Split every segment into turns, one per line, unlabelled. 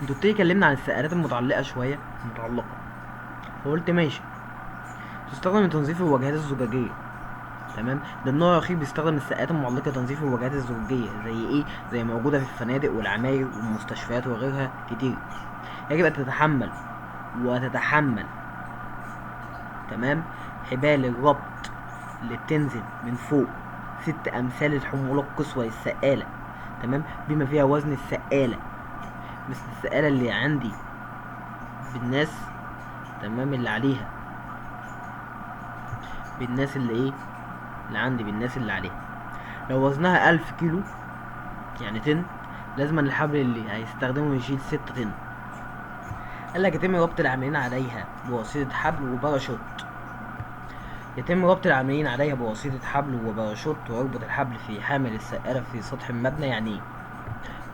انتوا بتيجي اتكلمنا عن السقالات المتعلقة شوية، المتعلقة، فقلت ماشي. تستخدم لتنظيف الواجهات الزجاجية. تمام، ده النوع الأخير بيستخدم السقالات المعلقة لتنظيف الواجهات الزجاجية. زي ايه؟ زي موجودة في الفنادق والعماير والمستشفيات وغيرها كتير. يجب أن تتحمل وتتحمل، تمام، حبال الربط اللي بتنزل من فوق 6 أمثال الحمولة القصوى للسقالة، تمام، بما فيها وزن السقالة، مثل السقالة اللي عندي بالناس، تمام، اللي عليها، بالناس اللي ايه، اللي عندي بالناس اللي عليها. لو وزنها 1000 كيلو، يعني طن، لازم الحبل اللي هيستخدمه يشيل 6 طن. قالك يتم ربط العاملين عليها بواسطة حبل وباراشوت. يتم ربط العاملين عليها بواسطة حبل وباراشوت، ويربط الحبل في حامل السقالة في سطح المبنى. يعني ايه؟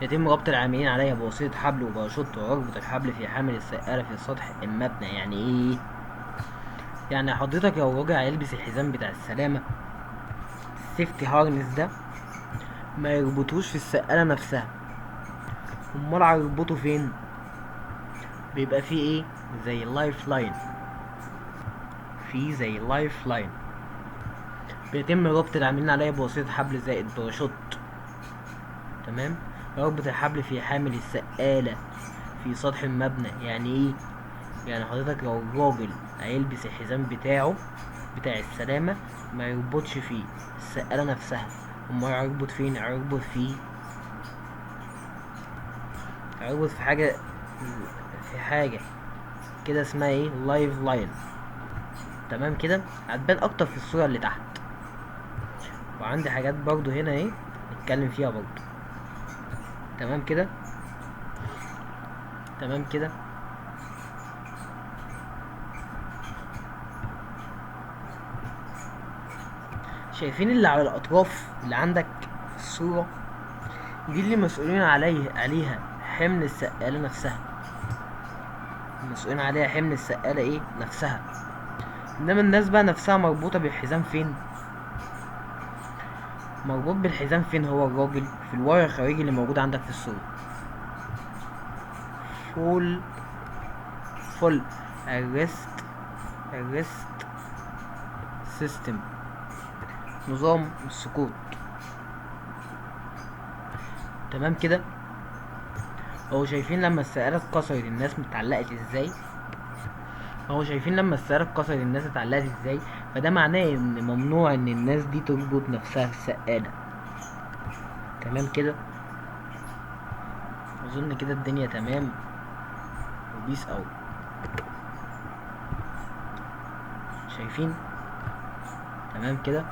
يتم ربط العاملين عليها بواسطة حبل وباراشوت، ويربط الحبل في حامل السقالة في سطح المبنى. يعني ايه؟ يعني حضرتك لو الراجل هيلبس الحزام بتاع السلامة، السيفتي هارنس ده، ما يربطوش في السقالة نفسها. امال هيربطه فين؟ بيبقى فيه ايه؟ زي لايف لاين، في زي لايف لاين. بيتم ربط العاملين عليها بواسطة حبل زائد باراشوت، تمام، يربط الحبل في حامل السقالة في سطح المبنى. يعني ايه؟ يعني حضرتك لو الراجل هيلبس الحزام بتاعه بتاع السلامة، ما يربطش فيه السقالة نفسها. امال هيربط فين؟ هيربط في حاجة، في حاجة كده اسمها ايه؟ لايف لاين. تمام كده، هتبان اكتر في الصورة اللي تحت. وعندي حاجات برضو هنا ايه نتكلم فيها برضو. تمام كده، تمام كده. شايفين اللي على الاطراف اللي عندك في الصورة دي اللي مسؤولين عليها حمل السقالة نفسها. المسؤولين عليها حمل السقالة ايه نفسها. انما الناس بقى نفسها مربوطة بالحزام فين؟ مربوط بالحزام فين هو الراجل؟ في الواير الخارجي اللي موجود عندك في الصورة. فول فول الريست سيستم، نظام السقوط. تمام كده. اهو شايفين لما السقالة اتكسرت الناس اتعلقت ازاي؟ اهو شايفين لما السقالة اتكسرت الناس اتعلقت ازاي؟ فده معناه ان ممنوع ان الناس دي تربط نفسها في السقالة. تمام كده. اظن كده الدنيا تمام، وبيس اوت. شايفين؟ تمام كده.